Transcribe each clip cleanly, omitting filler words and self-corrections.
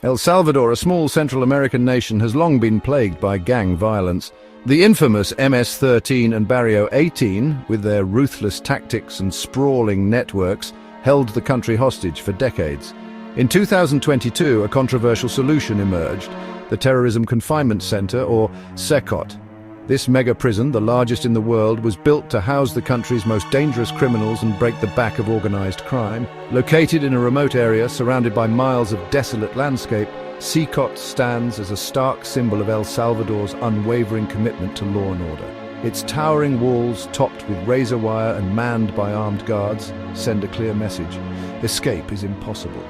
El Salvador, a small Central American nation, has long been plagued by gang violence. The infamous MS-13 and Barrio 18, with their ruthless tactics and sprawling networks, held the country hostage for decades. In 2022, a controversial solution emerged: the Terrorism Confinement Center, or SECOT. This mega-prison, the largest in the world, was built to house the country's most dangerous criminals and break the back of organized crime. Located in a remote area surrounded by miles of desolate landscape, SECOT stands as a stark symbol of El Salvador's unwavering commitment to law and order. Its towering walls, topped with razor wire and manned by armed guards, send a clear message: escape is impossible.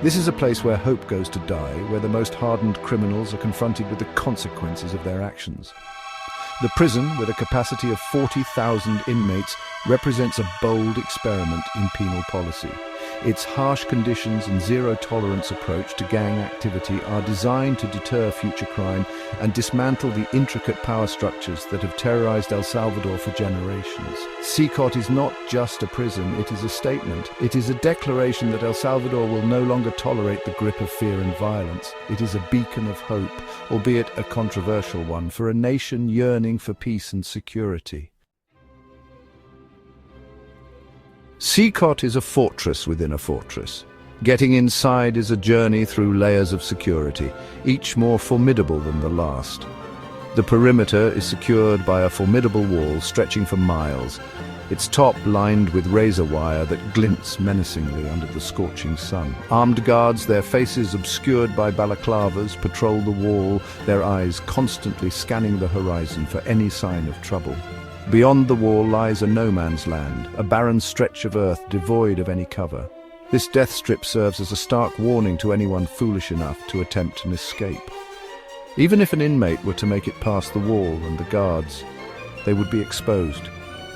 This is a place where hope goes to die, where the most hardened criminals are confronted with the consequences of their actions. The prison, with a capacity of 40,000 inmates, represents a bold experiment in penal policy. Its harsh conditions and zero-tolerance approach to gang activity are designed to deter future crime and dismantle the intricate power structures that have terrorized El Salvador for generations. SECOT is not just a prison, it is a statement. It is a declaration that El Salvador will no longer tolerate the grip of fear and violence. It is a beacon of hope, albeit a controversial one, for a nation yearning for peace and security. SECOT is a fortress within a fortress. Getting inside is a journey through layers of security, each more formidable than the last. The perimeter is secured by a formidable wall stretching for miles, its top lined with razor wire that glints menacingly under the scorching sun. Armed guards, their faces obscured by balaclavas, patrol the wall, their eyes constantly scanning the horizon for any sign of trouble. Beyond the wall lies a no-man's land, a barren stretch of earth devoid of any cover. This death strip serves as a stark warning to anyone foolish enough to attempt an escape. Even if an inmate were to make it past the wall and the guards, they would be exposed.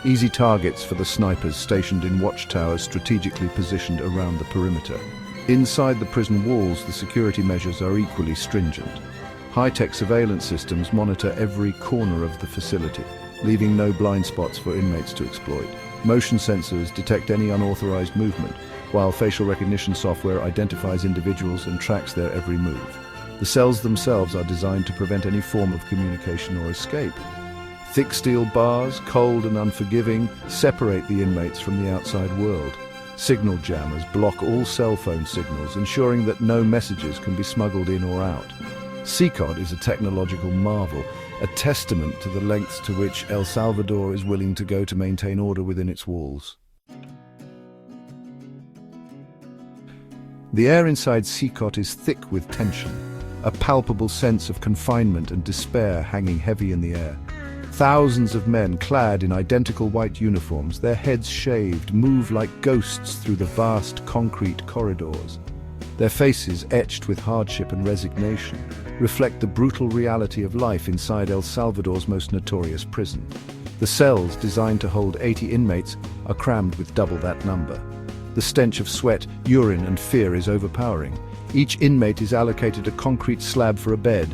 Easy targets for the snipers stationed in watchtowers strategically positioned around the perimeter. Inside the prison walls, the security measures are equally stringent. High-tech surveillance systems monitor every corner of the facility, leaving no blind spots for inmates to exploit. Motion sensors detect any unauthorized movement, while facial recognition software identifies individuals and tracks their every move. The cells themselves are designed to prevent any form of communication or escape. Thick steel bars, cold and unforgiving, separate the inmates from the outside world. Signal jammers block all cell phone signals, ensuring that no messages can be smuggled in or out. SECOT is a technological marvel, a testament to the lengths to which El Salvador is willing to go to maintain order within its walls. The air inside SECOT is thick with tension, a palpable sense of confinement and despair hanging heavy in the air. Thousands of men clad in identical white uniforms, their heads shaved, move like ghosts through the vast concrete corridors. Their faces, etched with hardship and resignation, reflect the brutal reality of life inside El Salvador's most notorious prison. The cells, designed to hold 80 inmates, are crammed with double that number. The stench of sweat, urine and fear is overpowering. Each inmate is allocated a concrete slab for a bed,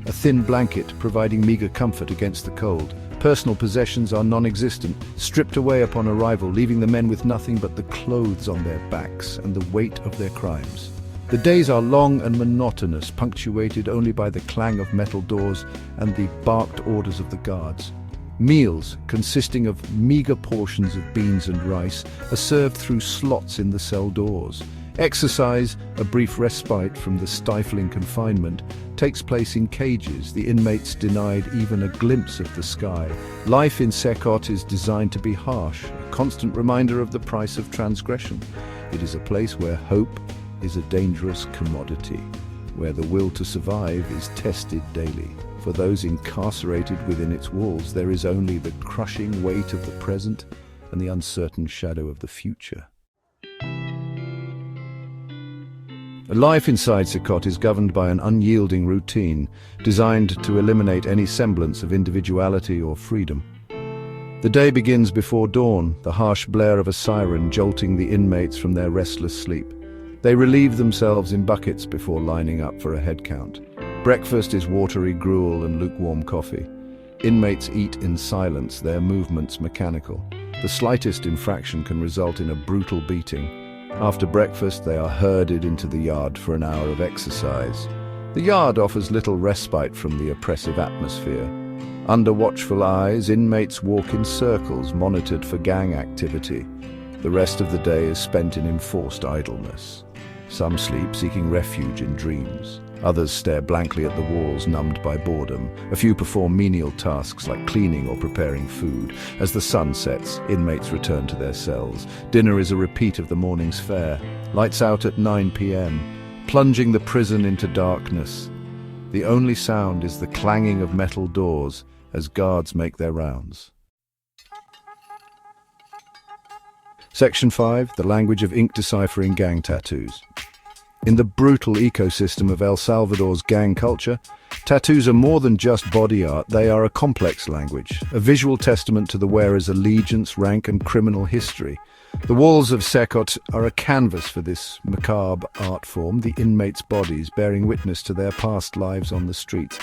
a thin blanket providing meager comfort against the cold. Personal possessions are non-existent, stripped away upon arrival, leaving the men with nothing but the clothes on their backs and the weight of their crimes. The days are long and monotonous, punctuated only by the clang of metal doors and the barked orders of the guards. Meals, consisting of meager portions of beans and rice, are served through slots in the cell doors. Exercise, a brief respite from the stifling confinement, takes place in cages, the inmates denied even a glimpse of the sky. Life in SECOT is designed to be harsh, a constant reminder of the price of transgression. It is a place where hope is a dangerous commodity, where the will to survive is tested daily. For those incarcerated within its walls, there is only the crushing weight of the present and the uncertain shadow of the future. Life inside SECOT is governed by an unyielding routine, designed to eliminate any semblance of individuality or freedom. The day begins before dawn, the harsh blare of a siren jolting the inmates from their restless sleep. They relieve themselves in buckets before lining up for a head count. Breakfast is watery gruel and lukewarm coffee. Inmates eat in silence, their movements mechanical. The slightest infraction can result in a brutal beating. After breakfast, they are herded into the yard for an hour of exercise. The yard offers little respite from the oppressive atmosphere. Under watchful eyes, inmates walk in circles, monitored for gang activity. The rest of the day is spent in enforced idleness. Some sleep, seeking refuge in dreams. Others stare blankly at the walls, numbed by boredom. A few perform menial tasks like cleaning or preparing food. As the sun sets, inmates return to their cells. Dinner is a repeat of the morning's fare. Lights out at 9 p.m., plunging the prison into darkness. The only sound is the clanging of metal doors as guards make their rounds. Section 5. The language of ink deciphering gang tattoos. In the brutal ecosystem of El Salvador's gang culture, tattoos are more than just body art. They are a complex language, a visual testament to the wearer's allegiance, rank, and criminal history. The walls of Secot are a canvas for this macabre art form, the inmates' bodies bearing witness to their past lives on the streets.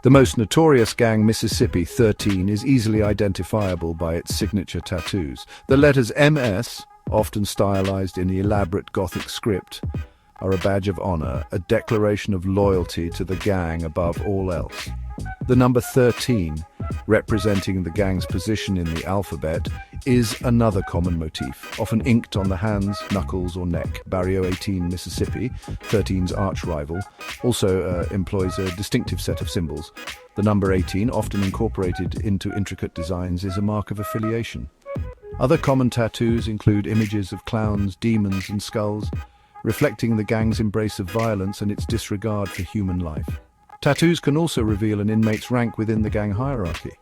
The most notorious gang, Mississippi 13, is easily identifiable by its signature tattoos. The letters MS, often stylized in elaborate Gothic script, are a badge of honor, a declaration of loyalty to the gang above all else. The number 13, representing the gang's position in the alphabet, is another common motif, often inked on the hands, knuckles, or neck. Barrio 18, Mississippi, 13's arch-rival, also employs a distinctive set of symbols. The number 18, often incorporated into intricate designs, is a mark of affiliation. Other common tattoos include images of clowns, demons, and skulls, reflecting the gang's embrace of violence and its disregard for human life. Tattoos can also reveal an inmate's rank within the gang hierarchy.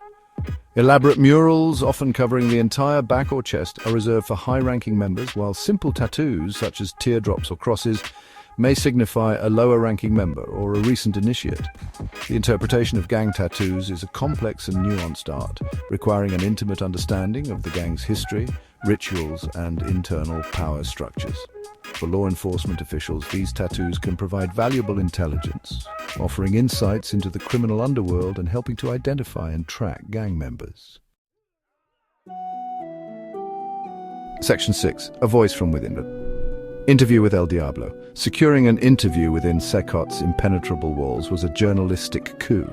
Elaborate murals, often covering the entire back or chest, are reserved for high-ranking members, while simple tattoos, such as teardrops or crosses, may signify a lower-ranking member or a recent initiate. The interpretation of gang tattoos is a complex and nuanced art, requiring an intimate understanding of the gang's history, rituals, and internal power structures. For law enforcement officials, these tattoos can provide valuable intelligence, offering insights into the criminal underworld and helping to identify and track gang members. Section 6. A voice from within. Interview with El Diablo. Securing an interview within Secot's impenetrable walls was a journalistic coup.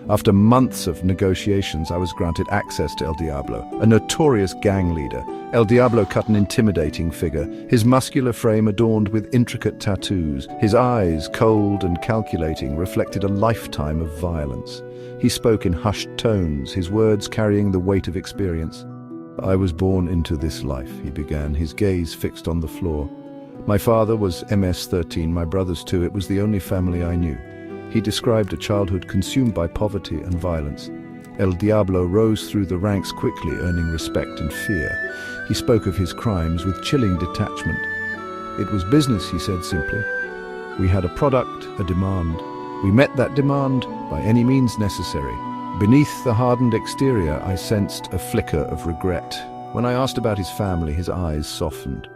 After months of negotiations, I was granted access to El Diablo, a notorious gang leader. El Diablo cut an intimidating figure, his muscular frame adorned with intricate tattoos. His eyes, cold and calculating, reflected a lifetime of violence. He spoke in hushed tones, his words carrying the weight of experience. "I was born into this life," he began, his gaze fixed on the floor. "My father was MS-13, my brothers too. It was the only family I knew." He described a childhood consumed by poverty and violence. El Diablo rose through the ranks quickly, earning respect and fear. He spoke of his crimes with chilling detachment. "It was business," he said simply. "We had a product, a demand. We met that demand by any means necessary." Beneath the hardened exterior, I sensed a flicker of regret. When I asked about his family, his eyes softened.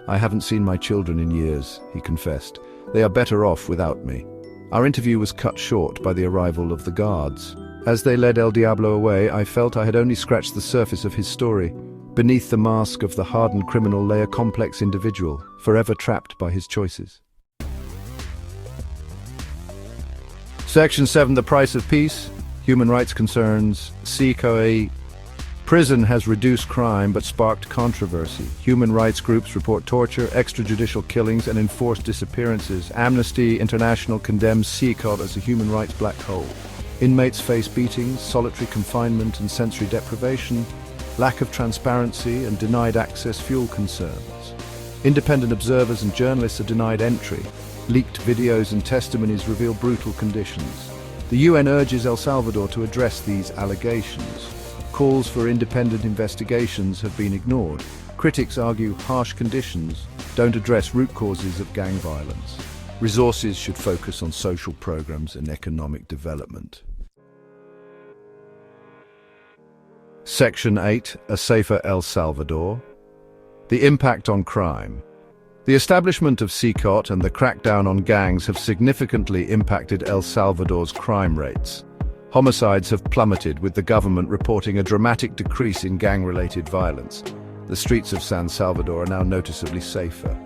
"I haven't seen my children in years," he confessed. "They are better off without me." Our interview was cut short by the arrival of the guards. As they led El Diablo away, I felt I had only scratched the surface of his story. Beneath the mask of the hardened criminal lay a complex individual, forever trapped by his choices. Section 7. The price of peace. Human rights concerns. CKOA. Prison has reduced crime but sparked controversy. Human rights groups report torture, extrajudicial killings, and enforced disappearances. Amnesty International condemns Secot as a human rights black hole. Inmates face beatings, solitary confinement, and sensory deprivation. Lack of transparency and denied access fuel concerns. Independent observers and journalists are denied entry. Leaked videos and testimonies reveal brutal conditions. The UN urges El Salvador to address these allegations. Calls for independent investigations have been ignored. Critics argue harsh conditions don't address root causes of gang violence. Resources should focus on social programs and economic development. Section 8. A safer El Salvador. The impact on crime. The establishment of Secot and the crackdown on gangs have significantly impacted El Salvador's crime rates. Homicides have plummeted, with the government reporting a dramatic decrease in gang-related violence. The streets of San Salvador are now noticeably safer.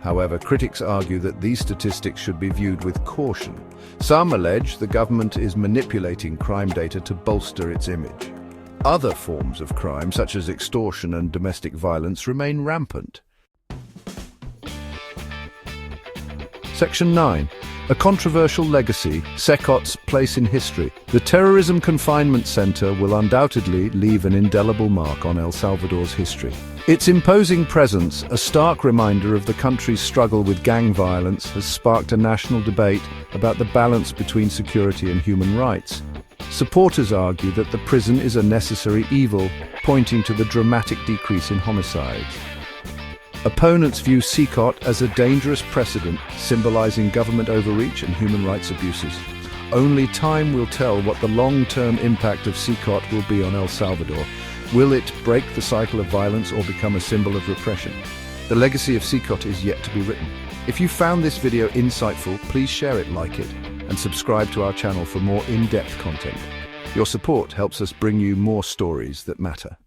However, critics argue that these statistics should be viewed with caution. Some allege the government is manipulating crime data to bolster its image. Other forms of crime, such as extortion and domestic violence, remain rampant. Section 9. A controversial legacy, SECOT's place in history. The Terrorism Confinement Center will undoubtedly leave an indelible mark on El Salvador's history. Its imposing presence, a stark reminder of the country's struggle with gang violence, has sparked a national debate about the balance between security and human rights. Supporters argue that the prison is a necessary evil, pointing to the dramatic decrease in homicides. Opponents view SECOT as a dangerous precedent, symbolizing government overreach and human rights abuses. Only time will tell what the long-term impact of SECOT will be on El Salvador. Will it break the cycle of violence or become a symbol of repression? The legacy of SECOT is yet to be written. If you found this video insightful, please share it, like it, and subscribe to our channel for more in-depth content. Your support helps us bring you more stories that matter.